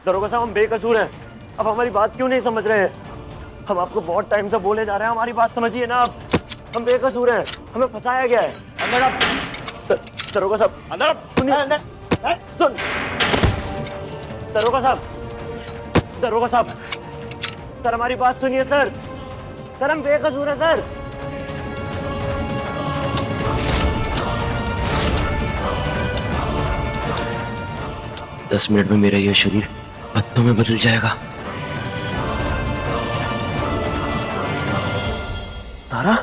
दरोगा साहब हम बेकसूर हैं, अब हमारी बात क्यों नहीं समझ रहे हैं? हम आपको बहुत टाइम से बोले जा रहे हैं, हमारी बात समझिए ना आप। हम बेकसूर हैं, हमें फंसाया गया है। अंदर आप दरोगा साहब, अंदर आप सुनिए। सुन दरोगा साहब, सर हमारी बात सुनिए सर। सर हम बेकसूर हैं सर। 10 मिनट में मेरा यह शरीर पत्तों में बदल जाएगा। तारा,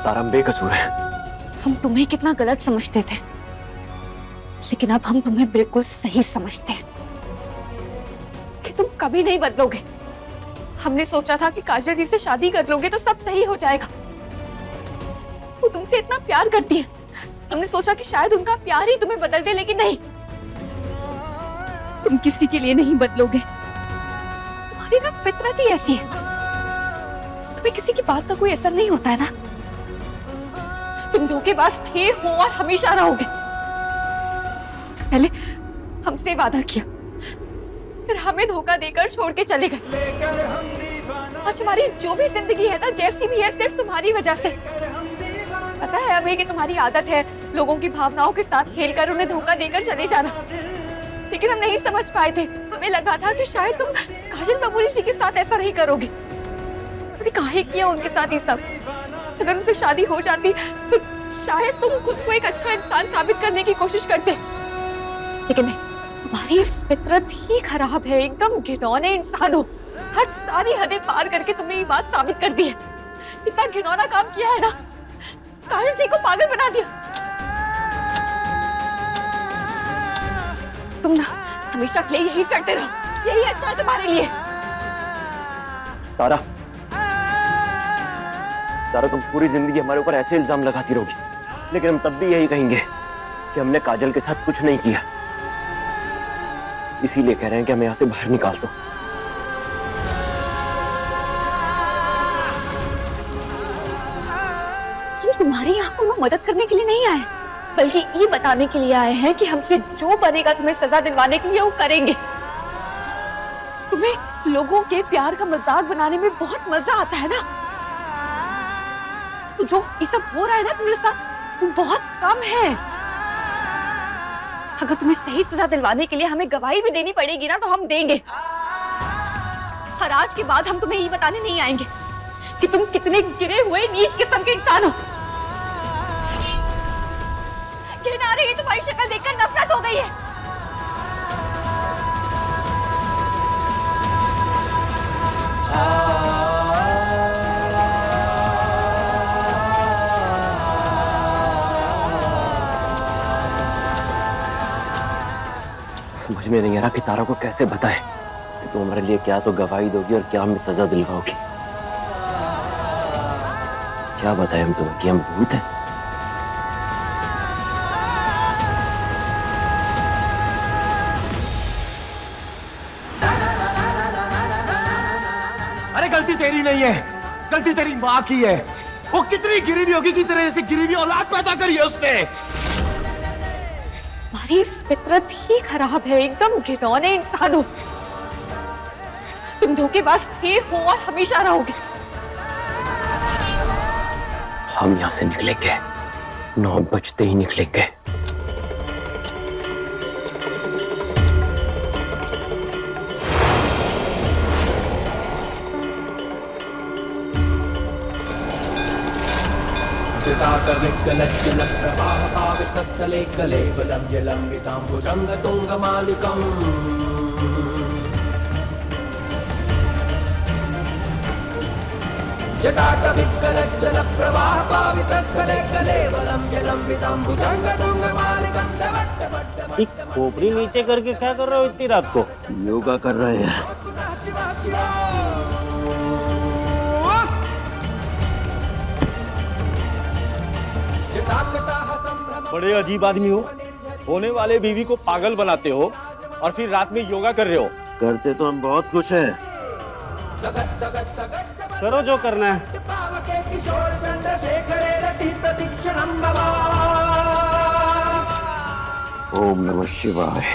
तारा हम बेकसूर हैं। हम तुम्हें कितना गलत समझते थे, लेकिन अब हम तुम्हें बिल्कुल सही समझते हैं कि तुम कभी नहीं बदलोगे। हमने सोचा था कि काजल जी से शादी कर लोगे तो सब सही हो जाएगा। वो तुमसे इतना प्यार करती है, हमने सोचा कि शायद उनका प्यार ही तुम्हें बदल दे, लेकिन नहीं, तुम किसी के लिए नहीं बदलोगे। तुम्हारी ना फितरत ही ऐसी है, तुम्हें किसी की बात का कोई असर नहीं होता है ना। तुम धोखेबाज थे, हो और हमेशा रहोगे। पहले हमसे वादा किया, फिर हमें धोखा देकर छोड़ के चले गए। आज हमारी जो भी जिंदगी है ना, जैसी भी है, सिर्फ तुम्हारी वजह से। पता है हमें कि तुम्हारी आदत है लोगों की भावनाओं के साथ खेलकर उन्हें धोखा देकर चले जाना, लेकिन हम नहीं समझ पाए थे। हमें लगा था कि शायद तुम काजल बबूरी जी के साथ ऐसा नहीं करोगे। अरे काहे किया उनके साथ ये सब? अगर उनसे शादी हो जाती तो शायद तुम खुद को एक अच्छा इंसान साबित करने की कोशिश करते, लेकिन नहीं, तुम्हारी फितरत ही खराब है। एकदम घिनौने इंसान हो। हद सारी हदें पार करके तुमने ये बात साबित कर दी है। इतना घिनौना काम किया है ना, काजल जी को पागल बना दिया। तुम ना हमेशा के लिए यही करते रहो, यही अच्छा है तुम्हारे लिए। तारा, तुम पूरी जिंदगी हमारे ऊपर ऐसे इल्जाम लगाती रहोगी, लेकिन हम तब भी यही कहेंगे कि हमने काजल के साथ कुछ नहीं किया। इसीलिए कह रहे हैं कि हमें यहां से बाहर निकाल दो। हम तुम्हारी यहाँ पर मदद करने के लिए नहीं आए, बल्कि ये बताने के लिए आए हैं कि हमसे जो बनेगा तुम्हें सजा दिलवाने के लिए वो करेंगे। तुम्हें लोगों के प्यार का मजाक बनाने में बहुत मजा आता है ना, तो जो ये सब हो रहा है ना तुम्हारे साथ, वो बहुत कम है। अगर तुम्हें सही सजा दिलवाने के लिए हमें गवाही भी देनी पड़ेगी ना, तो हम देंगे। और आज के बाद हम तुम्हें ये बताने नहीं आएंगे कि तुम कितने गिरे हुए नीच किस्म के इंसान हो। कहना रही है, तुम्हारी शक्ल देखकर नफरत हो गई है। समझ में नहीं आ रहा कि तारा को कैसे बताए कि तुम हमारे लिए क्या तो गवाही दोगी और क्या हमें सजा दिलवाओगी। क्या बताए हम तुम्हें कि हम भूत हैं? अरे गलती तेरी नहीं है, गलती तेरी माँ की है। वो कितनी गिरी हुई होगी कि तेरे जैसी गिरी हुई औलाद पैदा करी है उसने। तुम्हारी फितरत ही खराब है, एकदम घिनौने इंसान हो। तुम धोखेबाज थे, हो और हमेशा रहोगे। हम यहां से निकलेंगे, 9 बजते ही निकलेंगे। स्थले कलेवलं जलम्बिताम्बुजङ्गतुङ्गमालिकम् जटाटविकलज्जलप्रवाहपावितस्थले कलेवलं जलम्बिताम्बुजङ्गतुङ्गमालिकम्। खोपड़ी नीचे करके क्या कर रहे हो इतनी रात को? योगा कर रहे हैं। बड़े अजीब आदमी हो, होने वाले बीवी को पागल बनाते हो और फिर रात में योगा कर रहे हो। करते तो हम बहुत खुश हैं। करो जो करना है। ओम नमः शिवाय,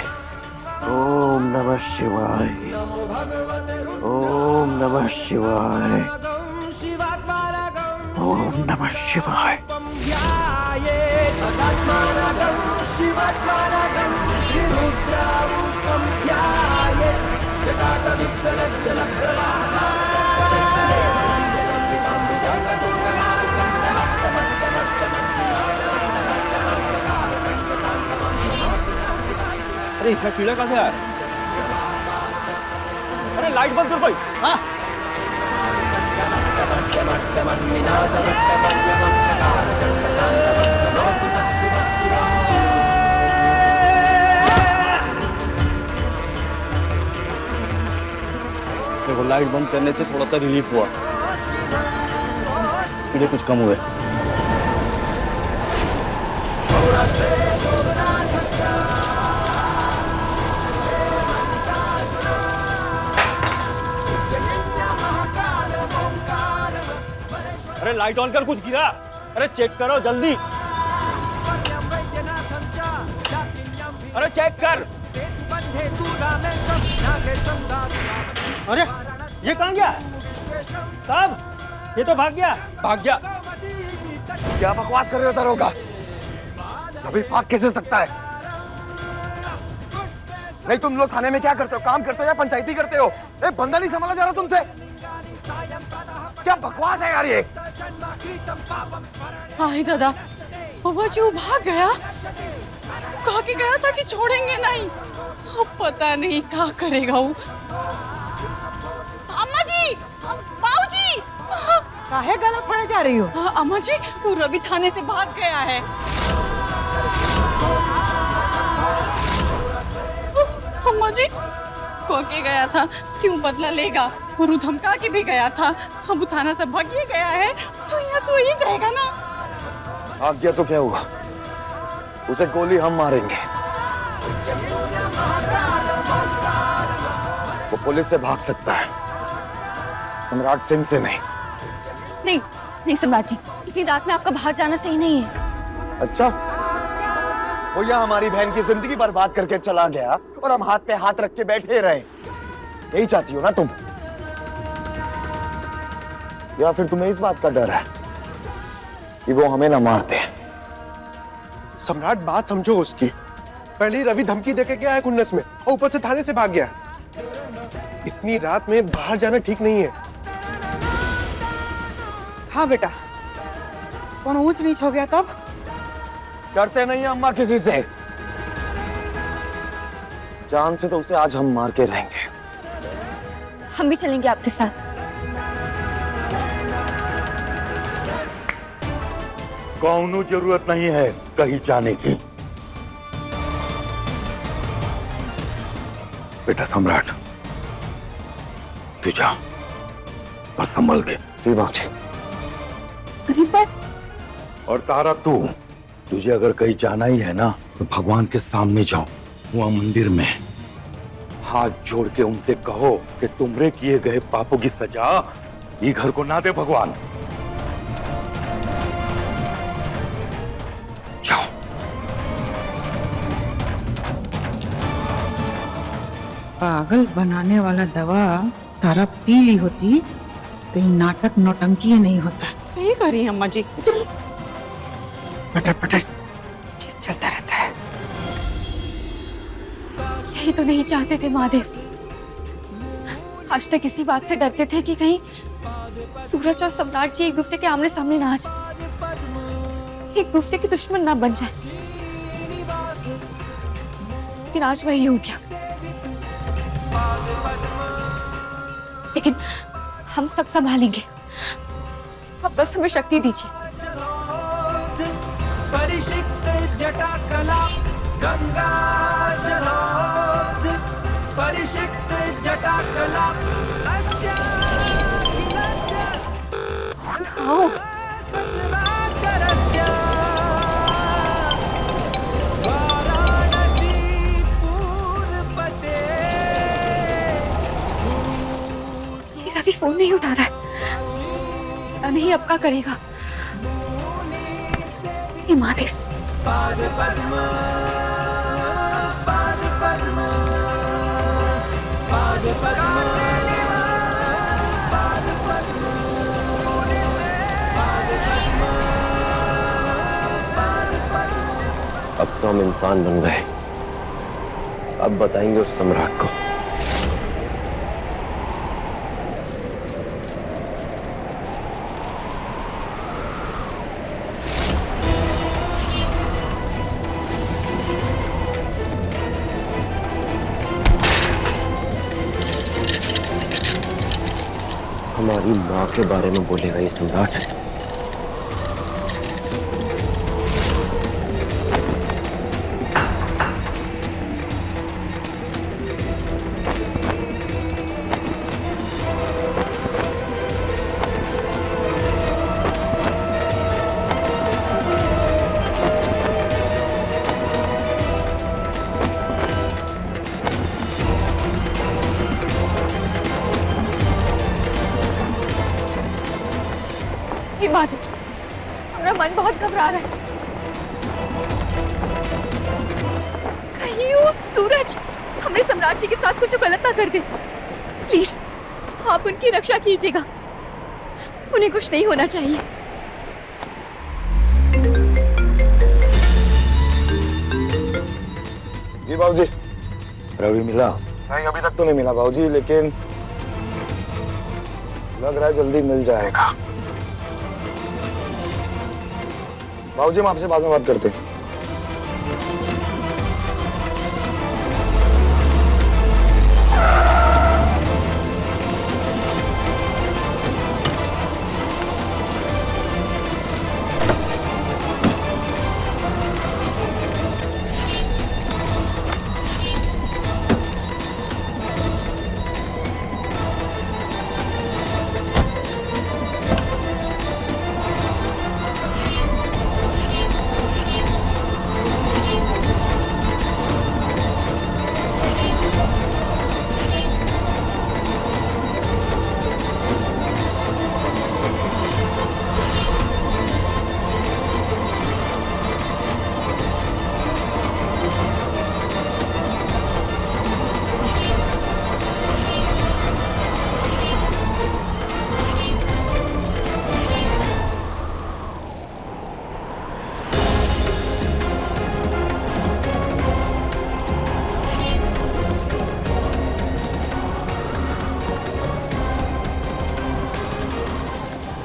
ओम नमः शिवाय, ओम नमः शिवाय, ओम नमः शिवाय। अरे इतना कीड़ा कहाँ से आया? अरे लाइट बंद कर भाई। हाँ देखो, लाइट बंद करने से थोड़ा सा रिलीफ हुआ, कीड़े कुछ कम हुए। अरे लाइट ऑन कर, कुछ गिरा। अरे चेक करो जल्दी। अरे चेक कर। अरे ये कहाँ गया साहब? ये तो भाग गया। भाग गया? क्या बकवास कर रहे हो दरोगा? अभी भाग कैसे सकता है? नहीं, तुम लोग थाने में क्या करते हो? काम करते हो या पंचायती करते हो? एक बंदा नहीं संभाला जा रहा तुमसे? क्या बकवास है यार ये? हाय दादा, वो जो भाग गया, वो कहा के गया था कि छोड़ेंगे नहीं। अब पता नहीं क्या करेगा वो। अम्मा जी, बाबू जी, काहे गला पड़े जा रही हो? अम्मा जी, वो रवि थाने से भाग गया है। अम्मा जी, कह के गया था क्यों बदला लेगा, और धमका के भी गया था। अब थाना से भाग ही गया है तो यहाँ तो ही जाएगा ना। भाग गया तो क्या हुआ? उसे गोली हम मारेंगे। वो पुलिस से भाग सकता है, सम्राट सिंह से नहीं। नहीं नहीं सम्राट जी, इतनी रात में आपका बाहर जाना सही नहीं है। अच्छा, वो यहाँ हमारी बहन की जिंदगी बर्बाद करके चला गया और हम हाथ पे हाथ रख के बैठे रहे। यही चाहती हो ना तुम? या फिर तुम्हें इस बात का डर है कि वो हमें ना मारते? सम्राट, बात समझो उसकी। पहले ही रवि धमकी देके गया है खुन्नस में, और ऊपर से थाने से भाग गया। इतनी रात में बाहर जाना ठीक नहीं है। हाँ बेटा, कौन ऊंच नीच हो गया तब? डरते नहीं है अम्मा किसी से। जान से तो उसे आज हम मार के रहेंगे। हम भी चलेंगे आपके साथ। कौनो जरूरत नहीं है कहीं जाने की। बेटा सम्राट, तू जा और संभल के। जी बाबूजी। और तारा, तुझे अगर कहीं जाना ही है ना तो भगवान के सामने जाओ, वहां मंदिर में हाथ जोड़ के उनसे कहो कि तुमरे किए गए पापों की सजा ये घर को ना दे भगवान। जाओ। पागल बनाने वाला दवा तारा पी ली होती तो ये नाटक नौटंकी नहीं होता। सही कह रही हैं अम्मा जी। पटर पटर चलता रहता है। यही तो नहीं चाहते थे महादेव। आज तक इसी बात से डरते थे कि कहीं सूरज और सम्राट जी एक दूसरे के आमने सामने ना आ जाए, एक दूसरे के दुश्मन ना बन जाए। लेकिन आज वही हो गया। लेकिन हम सब संभालेंगे। अब बस हमें शक्ति दीजिए। परिषिक्त जटा कला गंगा जलोद, परिषिक्त जटा कला उठाओ। सचराचरस्य वाराणसी पूर्वपते। ये रवि फोन नहीं उठा रहा है, पता नहीं अब क्या करेगा। हे महादेव। पाद पद्म पाद पद्म पाद पद्म पाद पद्म पाद पद्म। अब तो हम इंसान बन गए, अब बताएंगे उस सम्राट को। हमारी माँ के बारे में बोलेगा ये सम्राट। हे महादेव, हमारा मन बहुत घबरा रहा है। कहीं वो सूरज हमें सम्राट जी के साथ कुछ गलत ना कर दे। प्लीज आप उनकी रक्षा कीजिएगा, उन्हें कुछ नहीं होना चाहिए। जी बाबूजी। रवि मिला? नहीं, अभी तक तो नहीं मिला बाबूजी, लेकिन लग रहा है जल्दी मिल जाएगा। बाबूजी हम आपसे बाद में बात करते हैं।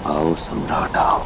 आओ सम्राट आओ।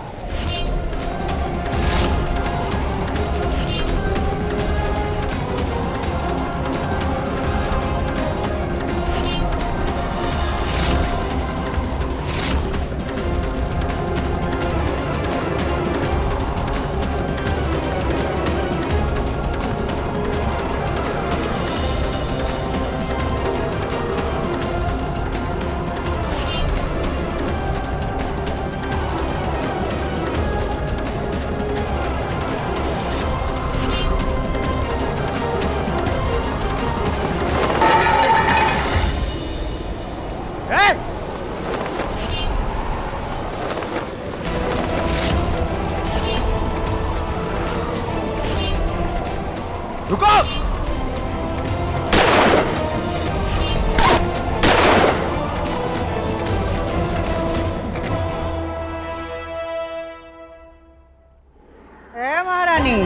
रुको! ए महारानी,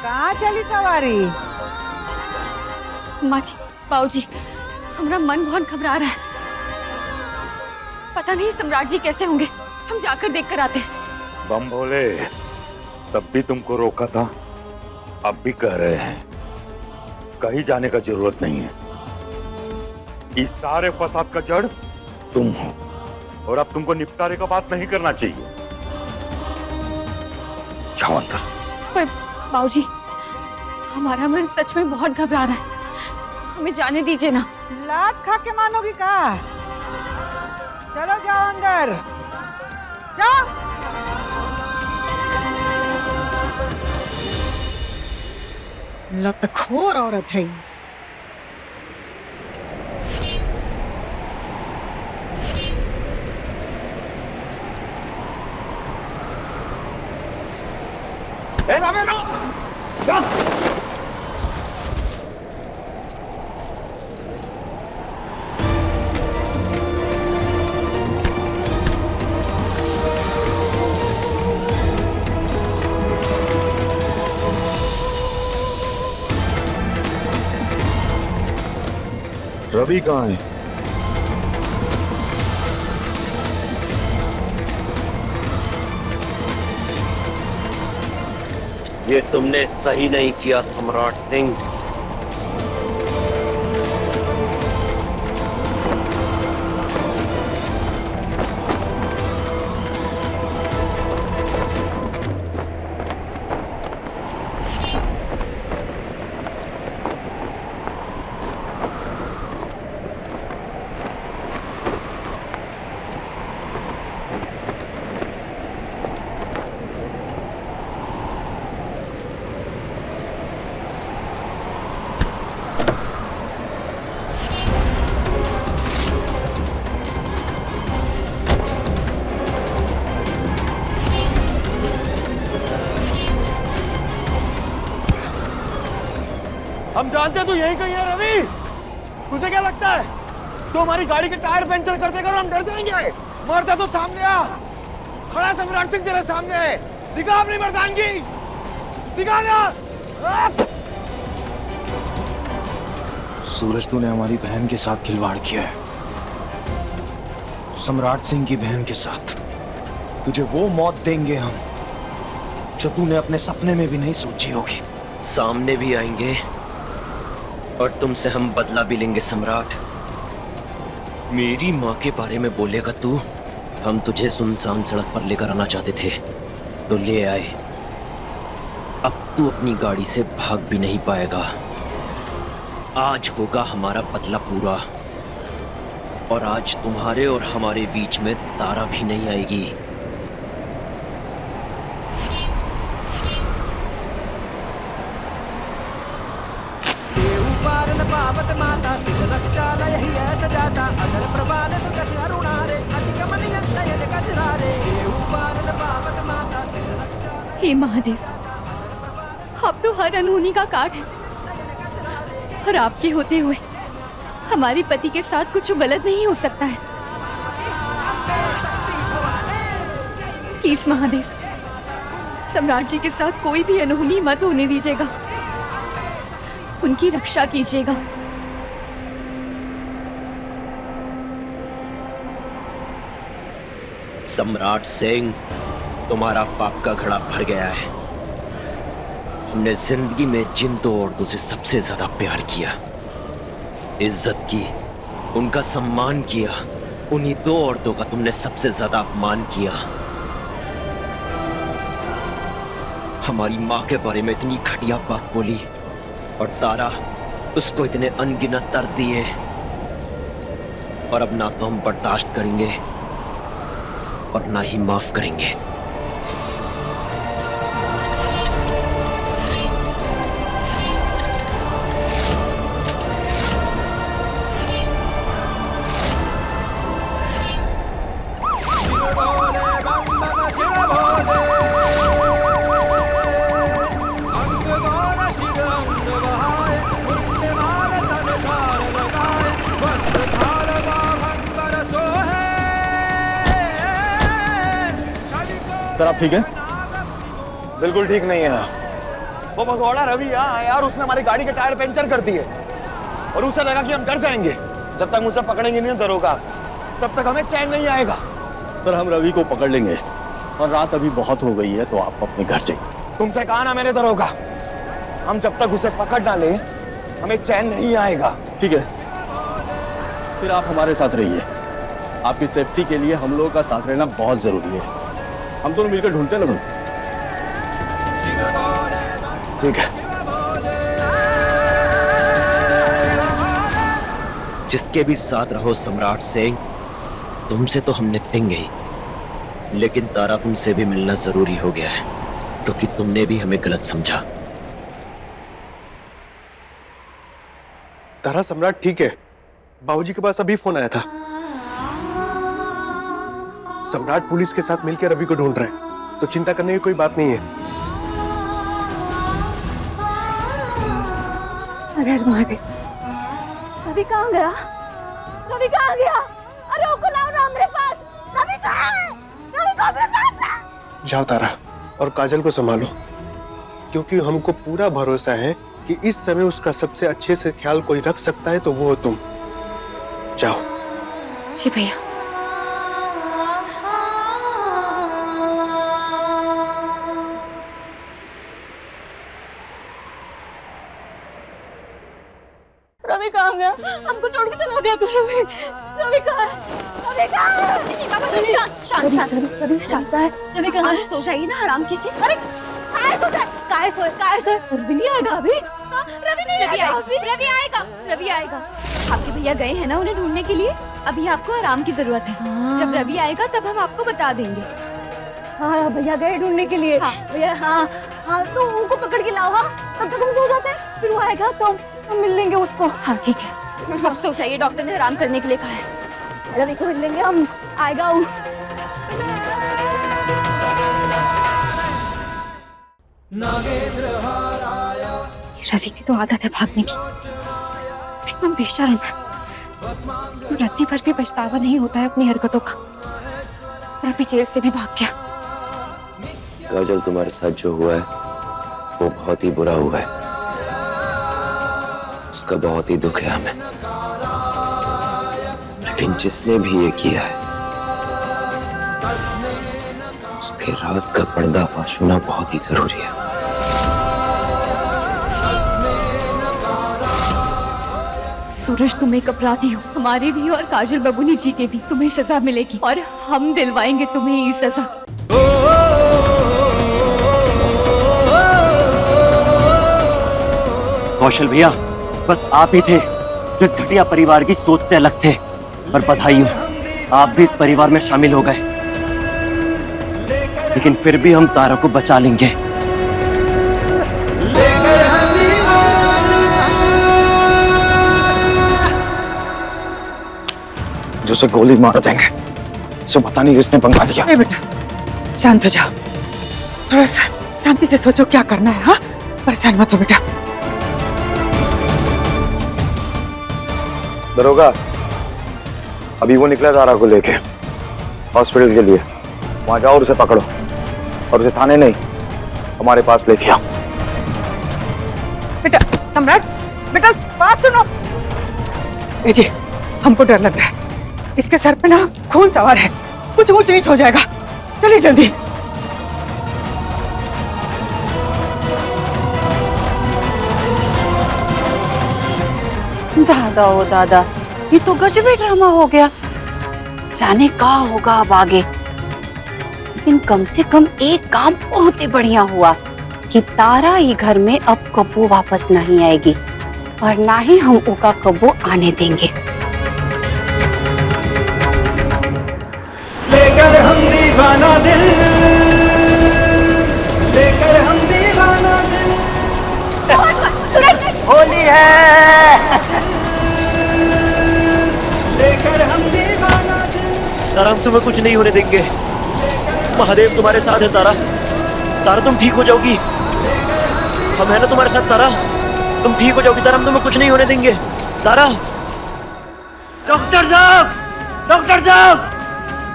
कहाँ चली सवारी? माँ जी, बाबू जी, हमारा मन बहुत घबरा रहा है। पता नहीं सम्राट जी कैसे होंगे, हम जाकर देख कर आते हैं। बम भोले, तब भी तुमको रोका था, अब भी कह रहे हैं कहीं जाने का जरूरत नहीं है। इस सारे फसाद का जड़ तुम हो और अब तुमको निपटारे का बात नहीं करना चाहिए। जाओ अंदर। पर बाबू जी, हमारा मन सच में बहुत घबरा रहा है, हमें जाने दीजिए ना। लात खा के मानोगी का? चलो जाओ अंदर, जाओ। लतखोर औरत है। रवि कहाँ है? ये तुमने सही नहीं किया सम्राट सिंह। हम जानते हैं तू यही कहीं है रवि। तुझे क्या लगता है तो हमारी गाड़ी के टायर पंचर कर देगा और हम डर जाएंगे? मरता तो सामने आ, खड़ा सम्राट सिंह तेरे सामने है, दिखा अपनी मर्दानगी, दिखा ना। सूरज, तूने हमारी बहन के साथ खिलवाड़ किया है, सम्राट सिंह की बहन के साथ। तुझे वो मौत देंगे हम जो तूने अपने सपने में भी नहीं सोची होगी। सामने भी आएंगे और तुमसे हम बदला भी लेंगे सम्राट। मेरी माँ के बारे में बोलेगा तू? हम तुझे सुनसान सड़क पर लेकर आना चाहते थे तो ले आए। अब तू अपनी गाड़ी से भाग भी नहीं पाएगा। आज होगा हमारा बदला पूरा, और आज तुम्हारे और हमारे बीच में तारा भी नहीं आएगी। पावत माता स्थित रक्षालय ही ऐसा जाता अगर प्रभाले तो दश अरुणारे अतिकमनीय नयन कजरारे पावन पावत माता स्थित रक्षालय। हे महादेव, आप तो हर अनहोनी का काट है, और आपके होते हुए हमारे पति के साथ कुछ गलत नहीं हो सकता है। प्लीज महादेव, सम्राट जी के साथ कोई भी अनहोनी मत होने दीजिएगा, उनकी रक्षा कीजिएगा। सम्राट सिंह, तुम्हारा पाप का घड़ा भर गया है। हमने जिंदगी में जिन दो औरतों से सबसे ज्यादा प्यार किया, इज्जत की, उनका सम्मान किया, उन्हीं दो औरतों का तुमने सबसे ज्यादा अपमान किया। हमारी माँ के बारे में इतनी घटिया बात बोली, और तारा, उसको इतने अनगिनत दर्द दिए, और अब ना तो हम बर्दाश्त करेंगे और ना ही माफ करेंगे। सर, आप ठीक है? बिल्कुल ठीक नहीं है। वो भगौड़ा रवि यार, उसने हमारी गाड़ी के टायर पंचर कर दिए, और उसे लगा कि हम डर जाएंगे। जब तक मुझे पकड़ेंगे नहीं दरोगा, तब तक हमें चैन नहीं आएगा। सर, हम रवि को पकड़ लेंगे, और रात अभी बहुत हो गई है, तो आप अपने घर जाइए। तुमसे कहा ना मैंने दरोगा, हम जब तक उसे पकड़ ना लें हमें चैन नहीं आएगा। ठीक है, फिर आप हमारे साथ रहिए। आपकी सेफ्टी के लिए हम लोगों का साथ रहना बहुत जरूरी है। हम दोनों मिलकर ढूंढते हैं ना। ठीक है। जिसके भी साथ रहो सम्राट सिंह, तुमसे तो हम निपटेंगे ही, लेकिन तारा, तुमसे भी मिलना जरूरी हो गया है, क्योंकि तुमने भी हमें गलत समझा। तारा, सम्राट ठीक है। बाबूजी के पास अभी फोन आया था। सम्राट पुलिस के साथ मिलकर रवि को ढूंढ रहे हैं, तो चिंता करने की कोई बात नहीं है। अरे अरमान रवि कहाँ गया? रवि कहाँ गया? अरे वो लाओ ना मेरे पास। रवि कहाँ है? रवि को मेरे पास ला। जाओ तारा और काजल को संभालो, क्योंकि हमको पूरा भरोसा है कि इस समय उसका सबसे अच्छे से ख्याल कोई रख सकता है तो वो हो तुम। जाओ। जी भैया। रवि कहाँ गया? हमको छोड़ के चला गया। रवि रवि कहाँ है? रवि कहाँ है? शांत शांत रवि शांत है। रवि कहाँ है? सो जाइए ना, आराम कीजिए। अरे काय सोए रवि नहीं आएगा अभी। रवि नहीं आएगा अभी। रवि आएगा। आपके भैया गए हैं ना उन्हें ढूंढने के लिए। अभी आपको आराम की जरूरत है। जब रवि आएगा तब हम आपको बता देंगे। हाँ भैया गए ढूंढने के लिए। भैया हाँ तो उनको पकड़ के लाओ। हाँ तब तक हम सो जाते हैं, फिर वो आएगा तो हम मिल लेंगे उसको। हाँ ठीक है, अब सो जाइए, डॉक्टर ने आराम करने के लिए कहा है। रवि को मिल लेंगे हम। आएगा वो। रवि की तो आदत है भागने की, कितना बेशर्म है। इसको रत्ती भर भी पछतावा नहीं होता है अपनी हरकतों का। और अभी जेल से भी भाग गया। काजल, तुम्हारे साथ जो हुआ है वो बहुत ही बुरा हुआ है, उसका बहुत ही दुख है हमें। लेकिन जिसने भी ये किया है उसके राज का पर्दाफाश होना बहुत ही जरूरी है। सूरज, तुम एक अपराधी हो, हमारे भी और काजल बबूनी जी के भी। तुम्हें सजा मिलेगी और हम दिलवाएंगे तुम्हें ये सजा। कौशल भैया, बस आप ही थे जो इस घटिया परिवार की सोच से अलग थे। और बधाई हो, आप भी इस परिवार में शामिल हो गए। लेकिन फिर भी हम तारा को बचा लेंगे। जो उसे गोली मार देंगे। उसे पता नहीं किसने पंगा लिया। बेटा शांत हो जाओ, थोड़ा सा शांति से सोचो क्या करना है। हाँ परेशान मत हो बेटा। दरोगा, अभी वो निकला तारा को लेके हॉस्पिटल के लिए। वहां जाओ और उसे पकड़ो और उसे थाने नहीं हमारे पास लेके आओ। बेटा सम्राट, बेटा बात सुनो। जी हमको डर लग रहा है, इसके सर पे ना खून सवार है, कुछ ऊंच नीच हो जाएगा। चलिए जल्दी। दादा ओ दादा, ये तो गजबे ड्रामा हो गया। जाने का होगा अब आगे। लेकिन कम से कम एक काम बहुत ही बढ़िया हुआ कि तारा ही घर में अब कब्बू वापस नहीं आएगी और ना ही हम उका कब्बू आने देंगे। लेकर हम दीवाना दिल, लेकर हम दीवाना दिल। होली है। लेकर हम दीवाना दिल। तारा, हम तुम्हें कुछ नहीं होने देंगे। महादेव तुम्हारे साथ है तारा। तारा तुम ठीक हो जाओगी, हम है ना तुम्हारे साथ। तारा तुम ठीक हो जाओगी। तारा हम तुम्हें कुछ नहीं होने देंगे। तारा। डॉक्टर साहब, डॉक्टर साहब,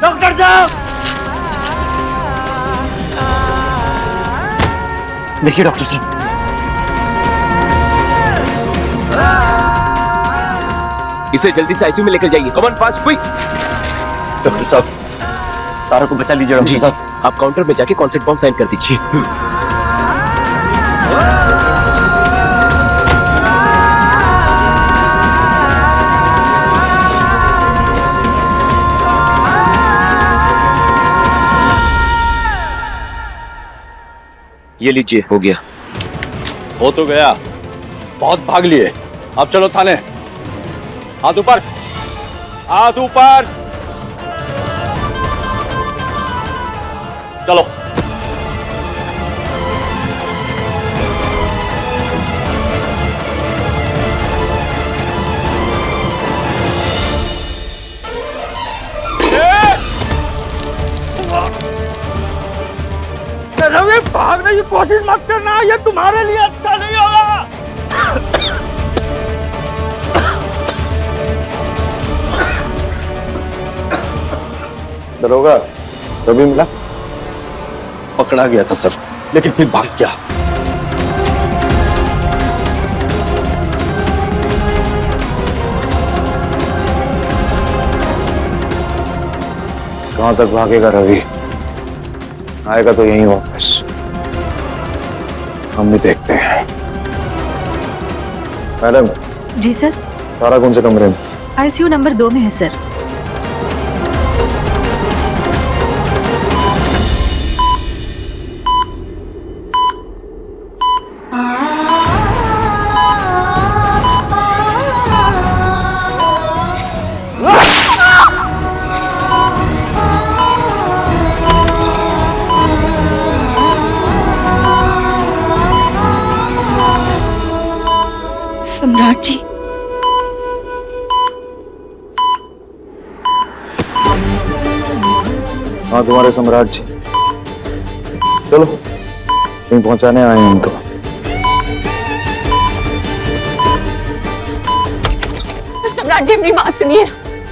डॉक्टर साहब। देखिए डॉक्टर साहब, इसे जल्दी से आईसीयू में लेकर जाइए। Come on fast quick. Doctor साहब, तारा को बचा लीजिए। डॉक्टर साहब, आप काउंटर में जाके कॉन्सेंट फॉर्म साइन कर दीजिए। ये लीजिए, हो गया। हो तो गया, बहुत भाग लिए। अब चलो थाने। हाथ ऊपर, हाथ ऊपर। चलो। रवि, भागने की कोशिश मत करना, ये तुम्हारे लिए अच्छा नहीं होगा। दरोगा रवि मिला? पकड़ा गया था सर, लेकिन फिर भाग गया। कहां तक भागेगा रवि? आएगा तो यहीं वापस। हम भी देखते हैं। मैडम। जी सर। तारा कौन से कमरे में? आईसीयू नंबर 2 में है सर। सम्राट जी। हाँ तुम्हारे सम्राट जी। चलो कहीं पहुंचाने आए हैं हम तो। सम्राट जी मेरी बात सुनिए।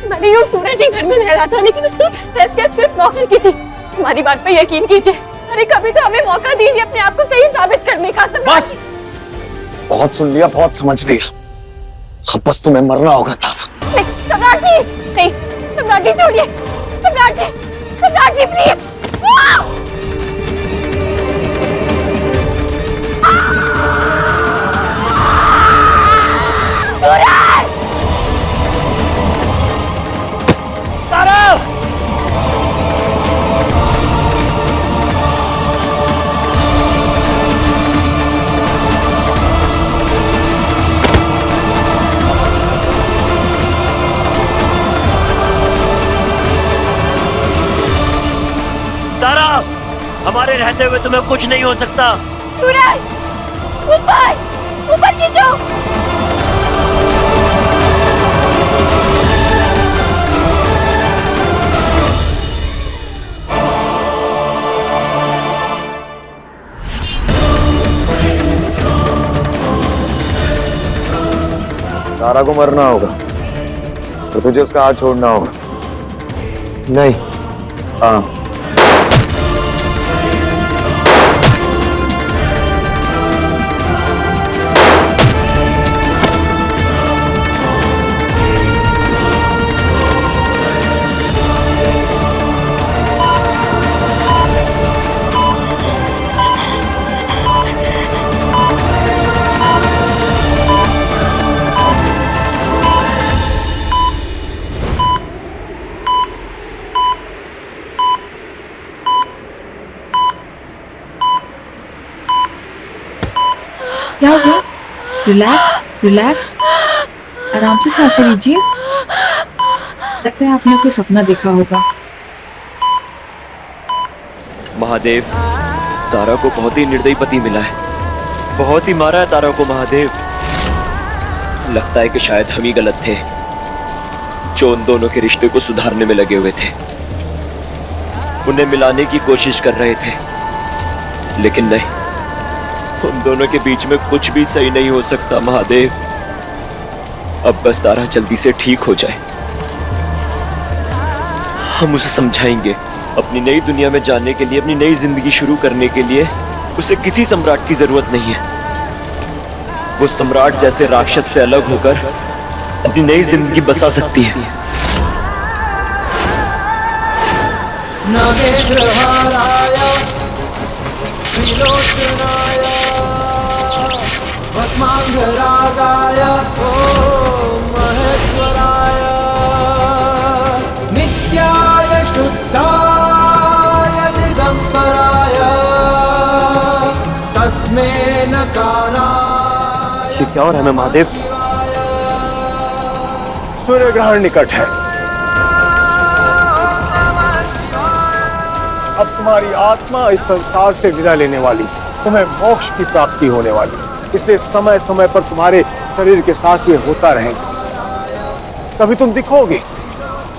मैंने यूँ सूरज ही घर में रह रहा था, लेकिन उसकी हैसियत सिर्फ नौकर की थी। हमारी बात पे यकीन कीजिए। अरे कभी तो हमें मौका दीजिए अपने आप को सही साबित करने का। बस बहुत सुन लिया, बहुत समझ लिया। अब बस तुम्हें मरना होगा तारा। नहीं सम्राट जी, नहीं सम्राट जी छोड़िए। सम्राट जी प्लीज। सूरज! तारा! तारा, हमारे रहते हुए तुम्हें कुछ नहीं हो सकता। सूरज! ऊपर! ऊपर खींचो! तारा को मरना होगा तो तुझे उसका हाथ छोड़ना होगा। नहीं। हाँ। क्या हुआ? रिलैक्स रिलैक्स, आराम से सांसें लीजिए। लगता है आपने कोई सपना देखा होगा। महादेव, तारा को बहुत ही निर्दयी पति मिला है। बहुत ही मारा है तारा को महादेव। लगता है कि शायद हम ही गलत थे जो उन दोनों के रिश्ते को सुधारने में लगे हुए थे, उन्हें मिलाने की कोशिश कर रहे थे। लेकिन नहीं, उन दोनों के बीच में कुछ भी सही नहीं हो सकता महादेव। अब बस तारा जल्दी से ठीक हो जाए। हम उसे समझाएंगे। अपनी नई दुनिया में जाने के लिए, अपनी नई जिंदगी शुरू करने के लिए उसे किसी सम्राट की जरूरत नहीं है। वो सम्राट जैसे राक्षस से अलग होकर अपनी नई जिंदगी बसा सकती है। भस्मांगरागाय ओम महेश्वराय नित्याय शुद्धाय दिगंबराय तस्मै नकाराय। ये क्या हो रहा है महादेव? सूर्य ग्रहण निकट है। अब तुम्हारी आत्मा इस संसार से विदा लेने वाली, तुम्हें मोक्ष की प्राप्ति होने वाली। इसलिए समय समय पर तुम्हारे शरीर के साथ ये होता रहेगा। कभी तुम दिखोगे,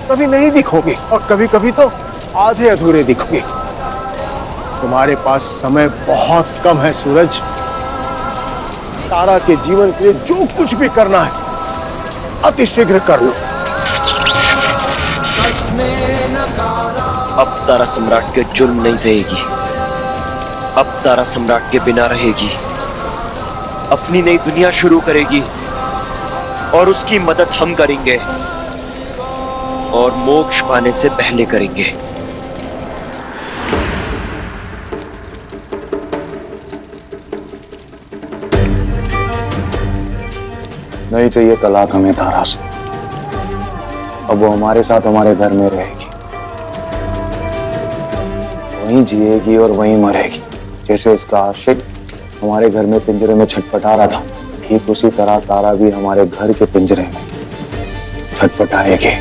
कभी नहीं दिखोगे, और कभी कभी तो आधे अधूरे दिखोगे। तुम्हारे पास समय बहुत कम है सूरज। तारा के जीवन के लिए जो कुछ भी करना है अतिशीघ्र कर लो। तस्मै नकाराय अब तारा सम्राट के जुल्म नहीं सहेगी। अब तारा सम्राट के बिना रहेगी, अपनी नई दुनिया शुरू करेगी और उसकी मदद हम करेंगे और मोक्ष पाने से पहले करेंगे। नहीं चाहिए तलाक हमें तारा से। अब वो हमारे साथ हमारे घर में रहेगी, वहीं जिएगी और वहीं मरेगी। जैसे उसका आशिक हमारे घर में पिंजरे में छटपटा रहा था, ठीक उसी तरह तारा भी हमारे घर के पिंजरे में छटपटाएगी।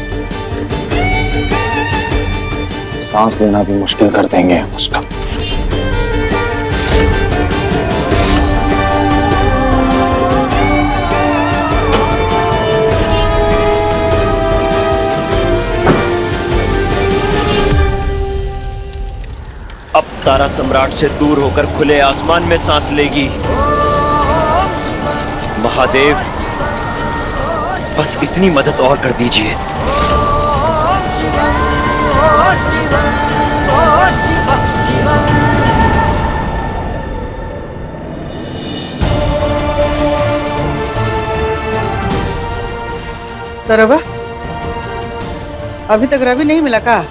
सांस लेना भी मुश्किल कर देंगे हम उसका। अब तारा सम्राट से दूर होकर खुले आसमान में सांस लेगी। महादेव, बस इतनी मदद और कर दीजिए। दरोगा, अभी तक रवि नहीं मिला का?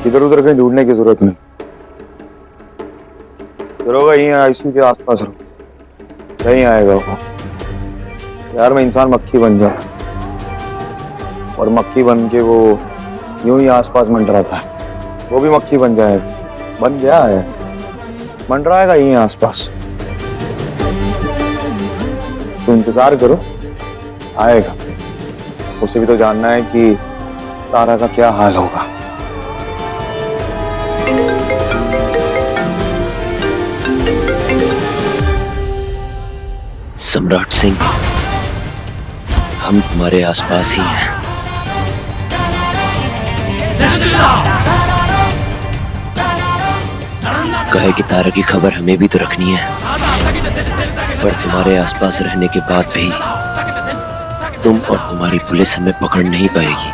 इधर उधर कहीं ढूंढने की जरूरत नहीं। दरोगा यहीं आईसीयू के आसपास रहो, यहीं आएगा वो। यार मैं इंसान मक्खी बन जाऊं और मक्खी बन के वो यूं ही आसपास मंडराता है, वो भी मक्खी बन जाएगा। बन गया है, मंडराएगा यहीं आसपास। तो इंतजार करो, आएगा। उसे भी तो जानना है कि तारा का क्या हाल होगा। सम्राट सिंह, हम तुम्हारे आसपास ही हैं। कहे कि तारा की खबर हमें भी तो रखनी है, पर तुम्हारे आसपास रहने के बाद भी तुम और तुम्हारी पुलिस हमें पकड़ नहीं पाएगी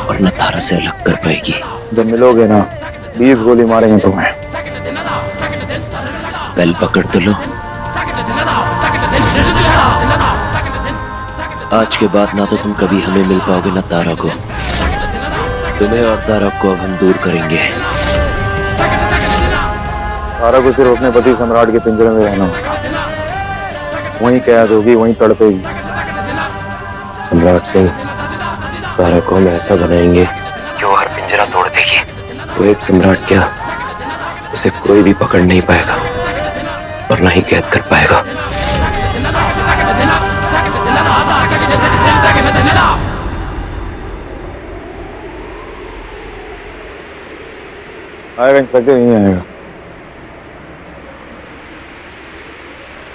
और न तारा से अलग कर पाएगी। जब मिलोगे ना 20 गोली मारेंगे तुम्हें। पहले पकड़ तो लो। आज के बाद ना तो तुम कभी हमें मिल पाओगे ना तारा को। तुम्हें और तारा को अब हम दूर करेंगे। तारा को सिर्फ अपने पति सम्राट के पिंजरे में रहना होगा, वहीं कैद होगी, वहीं तड़पेगी। सम्राट सिंह, तारा को हम ऐसा बनाएंगे कि वो हर पिंजरा तोड़ देगी। तो एक सम्राट क्या, उसे कोई भी पकड़ नहीं पाएगा और ना ही कैद कर पाएगा। आएगा इंस्पेक्टर, यहीं आएगा।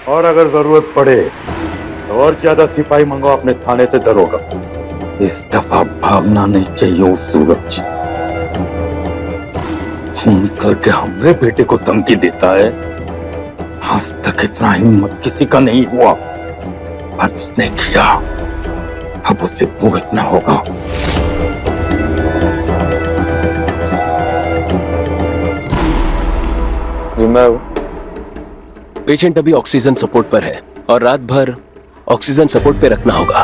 और अगर जरूरत पड़े तो और ज्यादा सिपाही मंगवाओ अपने थाने से दरोगा। इस दफा भागना नहीं चाहिए उस सूरज। फोन करके हमारे बेटे को धमकी देता है। आज तक इतना हिम्मत किसी का नहीं हुआ, पर उसने किया, अब उसे भुगतना होगा। जिंदा है वो? पेशेंट अभी ऑक्सीजन सपोर्ट पर है और रात भर ऑक्सीजन सपोर्ट पे रखना होगा।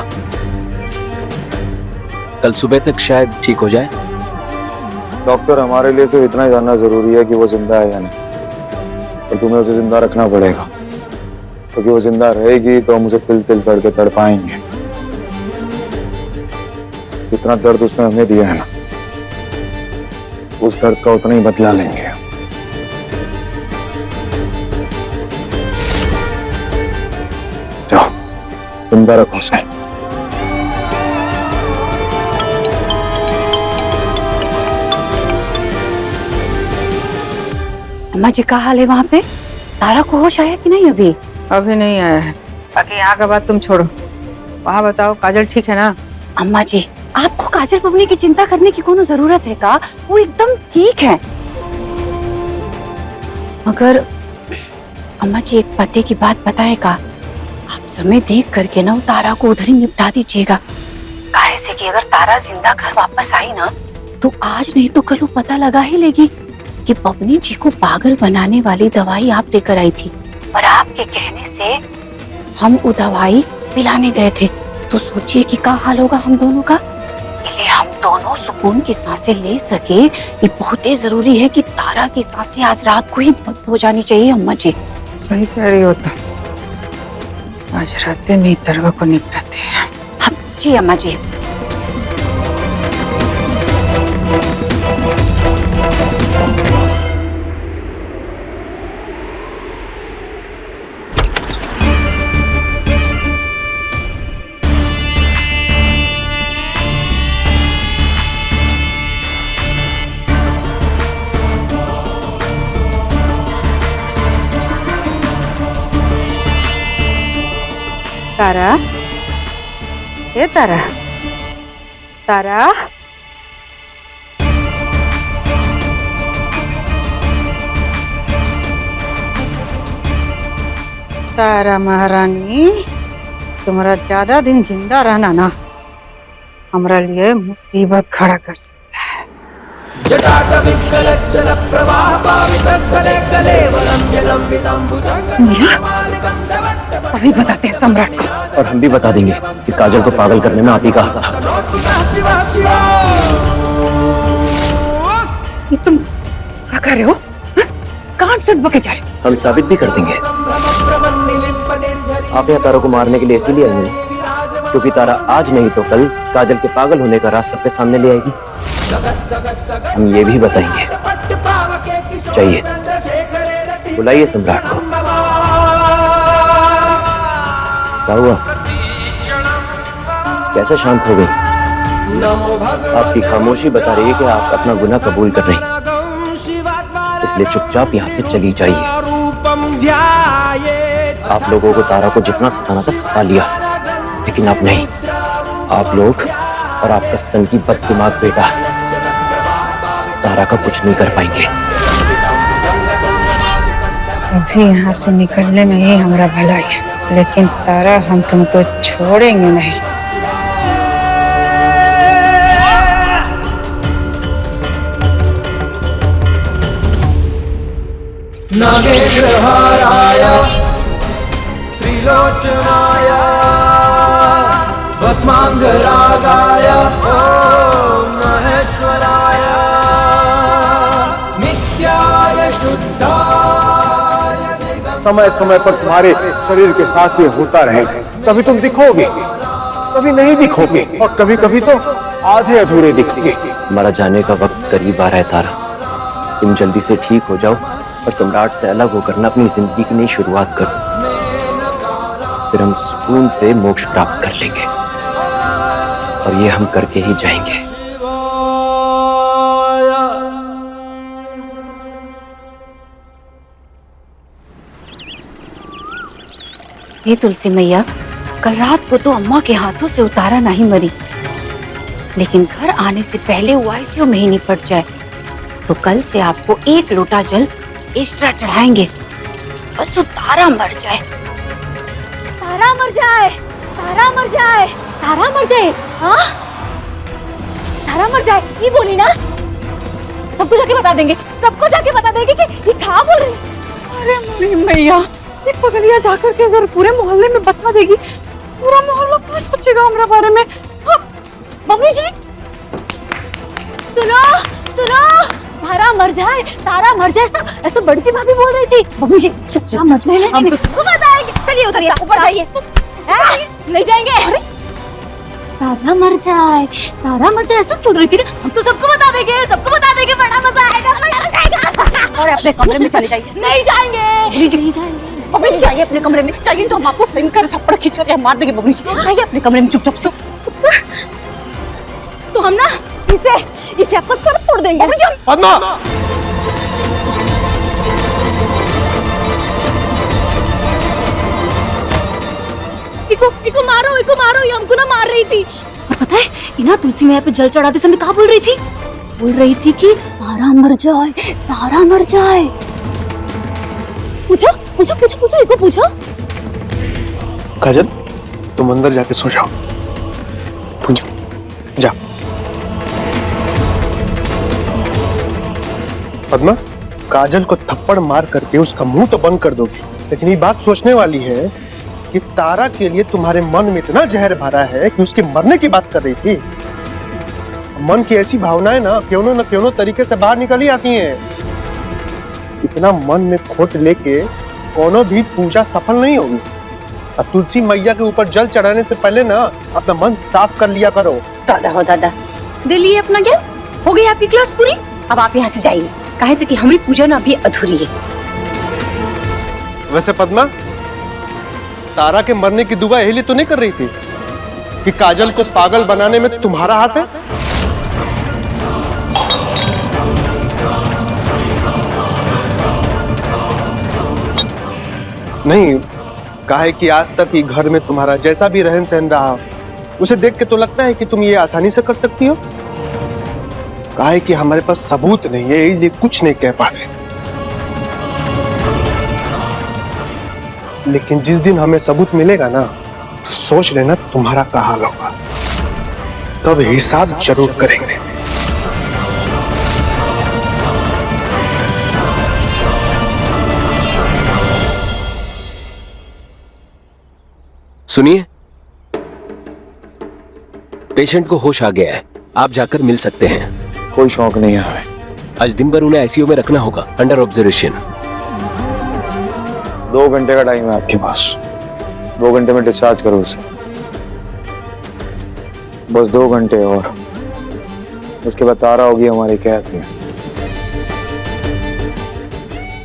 कल सुबह तक शायद ठीक हो जाए। डॉक्टर, हमारे लिए सिर्फ इतना ही जानना जरूरी है कि वो जिंदा है या नहीं, और तुम्हें उसे जिंदा रखना पड़ेगा, क्योंकि वो जिंदा रहेगी तो हम उसे तिल तिल करके तड़पाएंगे। जितना दर्द उसने हमें दिया है ना, उस दर्द का उतना ही बदला लेंगे। जाओ, जिंदा रखो उसे। अम्मा जी, का हाल है वहाँ पे? तारा को होश आया कि नहीं? अभी अभी नहीं आया है। बाकी यहाँ का बात तुम छोड़ो, वहाँ बताओ काजल ठीक है ना? अम्मा जी, आपको काजल बबली की चिंता करने की कोनो जरूरत है का? वो एकदम ठीक है। मगर अम्मा जी, एक पते की बात बताएगा, आप समय देख करके ना तारा को उधर ही निपटा दीजिएगा। काहे से कि अगर तारा जिंदा घर वापस आई ना तो आज नहीं तो कल वो पता लगा ही लेगी कि बबनी जी को पागल बनाने वाली दवाई आप देकर आई थी और आपके कहने से हम वो दवाई पिलाने गए थे। तो सोचिए कि क्या हाल होगा हम दोनों का। इसलिए हम दोनों सुकून की सांसें ले सके ये बहुत ही जरूरी है कि तारा की सांसें आज रात को ही बंद हो जानी चाहिए। अम्मा जी सही कह रही हो तुम। आज रात में तरवा को निपटाते हैं। हाँ जी अम्मा जी। तारा, ए तारा, तारा, तारा महारानी, तुम्हारा ज्यादा दिन जिंदा रहना ना हमारा लिए मुसीबत खड़ा कर सकता है। अभी बताते हैं सम्राट को। और हम भी बता देंगे कि काजल को पागल करने में आप ही का हाथ था। ये तुम क्या कर रहे हो? कहाँ से बके जा रहे? हम साबित भी कर देंगे। आप यहाँ तारा को मारने के लिए इसीलिए आई हैं क्योंकि तारा आज नहीं तो कल काजल के पागल होने का राज सबके सामने ले आएगी। हम ये भी बताएंगे। चाहिए बुलाइए सम्राट को। क्या हुआ? कैसे शांत हो गई? आपकी खामोशी बता रही है कि आप अपना गुनाह कबूल कर रही हैं, इसलिए चुपचाप यहाँ से चली जाइए। आप लोगों को तारा को जितना सताना था सता लिया, लेकिन अब नहीं। आप लोग और आपका सन की बददिमाग बेटा तारा का कुछ नहीं कर पाएंगे। अभी यहाँ से निकलने में ही हमारा भलाई है, लेकिन तारा हम तुमको छोड़ेंगे नहीं। नागेन्द्रहाराय त्रिलोचनाय भस्मांगरागाय ओम महेश्वराय नित्याय शुद्धाय। समय समय पर तुम्हारे शरीर के साथ ये होता रहेगा। कभी तुम दिखोगे, कभी नहीं दिखोगे, और कभी कभी तो आधे अधूरे दिखोगे। मरा जाने का वक्त करीब आ रहा है तारा। तुम जल्दी से ठीक हो जाओ और सम्राट से अलग होकर ना अपनी जिंदगी की नई शुरुआत करो। फिर हम सुकून से मोक्ष प्राप्त कर लेंगे, और ये हम करके ही जाएंगे। ये तुलसी मैया, कल रात को तो अम्मा के हाथों से उतारा नहीं मरी, लेकिन घर आने से पहले वो आईसीयू में ही निपट जाए तो कल से आपको 1 लोटा जल एक्स्ट्रा चढ़ाएंगे। बस वो तारा मर जाए। तारा मर जाए, तारा मर जाए, तारा मर जाए। हाँ, तारा मर जाए ये बोली ना। सबको जाके बता देंगे, सबको जाके बता देंगे कि ये क्या बोल रही है। अरे मेरी मैया, ये पगलिया जाकर के अगर पूरे मोहल्ले में बता देगी, पूरा मोहल्ला क्या सोचेगा हमारे बारे में। मम्मी जी सुनो सुनो, तारा मर जाए, तारा मर जाए, ऐसा बड़की भाभी बोल रही थी। मम्मी जी सच्चा मर जाए, हम तो बताएंगे। चलिए उतरिए, ऊपर जाइए। नहीं जाएंगे। तारा मर जाए, तारा मर जाए ऐसा बोल रही थी ना। हम तो सबको बता देंगे, सबको बता देंगे। बड़ा मजा आएगा, बड़ा मजा आएगा। और अपने कमरे में चले जाइए। नहीं जाएंगे, नहीं जाएंगे। बबली जी जाइए अपने कमरे में। चाहिए तो हम आपको सही कर थप्पड़ खींच कर मार देंगे। बबली जी जाइए अपने कमरे में चुपचाप से। तो हम ना इसे आपको सर फोड़ देंगे। पद्मा, इको मारो, ये हमको ना मार रही थी। और पता है ये ना तुलसी मैया पे जल चढ़ाते समय कहा बोल रही थी? बोल रही थी कि तारा मर जाए, तारा मर जाए। पूछो पूछो पूछो पूछो, इको पूछो। काजल तुम अंदर जाके सो जाओ। पद्मा, काजल को थप्पड़ मार करके उसका मुंह तो बंद कर दोगी, लेकिन ये बात सोचने वाली है कि तारा के लिए तुम्हारे मन में इतना जहर भरा है कि उसके मरने की बात कर रही थी। मन की ऐसी भावनाएं ना क्यों तरीके से बाहर निकल ही आती हैं। इतना मन में खोट लेके कोनो भी पूजा सफल नहीं होगी। अब तुलसी मैया के ऊपर जल चढ़ाने से पहले ना अपना मन साफ कर लिया करो। दादा हो दादा, दे लिए अपना ज्ञान, हो गई आपकी क्लास पूरी। अब आप यहाँ से जाइए, काहे से कि हमारी पूजा ना अभी अधूरी है। वैसे पद्मा, तारा के मरने की दुआ यही लिए तो नहीं कर रही थी कि काजल को पागल बनाने में तुम्हारा हाथ है? नहीं, काहे कि आज तक ही घर में तुम्हारा जैसा भी रहन सहन रहा, उसे देख के तो लगता है कि तुम ये आसानी से कर सकती हो। काहे कि हमारे पास सबूत नहीं है, इसलिए कुछ नहीं कह पा रहे। लेकिन जिस दिन हमें सबूत मिलेगा ना, तो सोच लेना तुम्हारा क्या हाल होगा। तब हिसाब जरूर करेंगे। सुनिए, पेशेंट को होश आ गया है, आप जाकर मिल सकते हैं। कोई शौक नहीं है हमें। आज दिन भर उन्हें आईसीयू में रखना होगा, अंडर ऑब्जर्वेशन। 2 घंटे का टाइम है आपके पास, 2 घंटे में डिस्चार्ज करो उसे। बस 2 घंटे और, उसके बाद तारा होगी हमारी कैद में,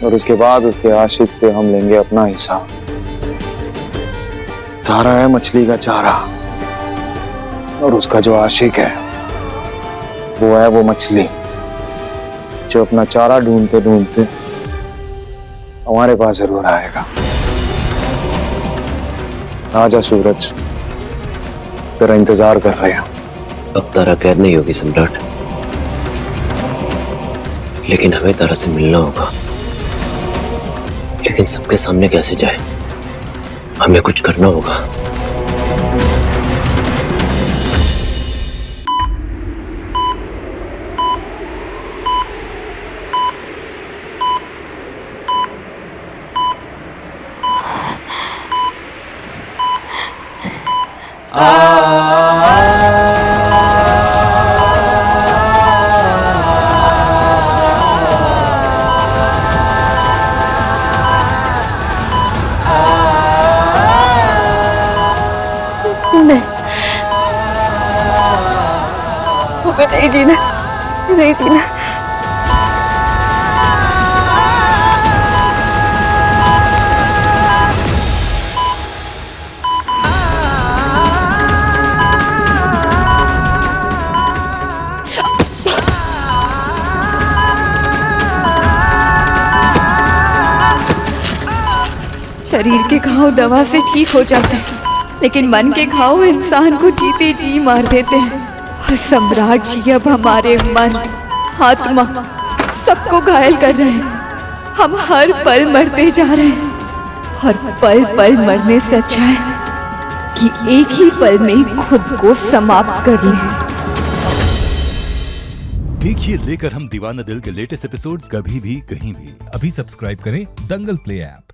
और उसके बाद उसके आशिक से हम लेंगे अपना हिसाब। तारा है मछली का चारा, और उसका जो आशिक है वो है वो मछली जो अपना चारा ढूंढते ढूंढते हमारे पास जरूर आएगा। आजा सूरज, तेरा इंतजार कर रहे हैं। अब तारा कैद नहीं होगी सम्राट, लेकिन हमें तारा से मिलना होगा। लेकिन सबके सामने कैसे जाए, हमें कुछ करना होगा। नहीं जीना, नहीं जीना। शरीर के घाव दवा से ठीक हो जाते हैं, लेकिन मन के घाव इंसान को जीते जी मार देते हैं। और सम्राट जी अब हमारे मन, आत्मा सबको घायल कर रहे हैं। हम हर पल मरते जा रहे हैं, और पल पल मरने से अच्छा है कि एक ही पल में खुद को समाप्त कर लें। देखिए लेकर हम दीवाना दिल के लेटेस्ट एपिसोड्स कभी भी कहीं भी। अभी सब्सक्राइब करें दंगल प्ले ऐप।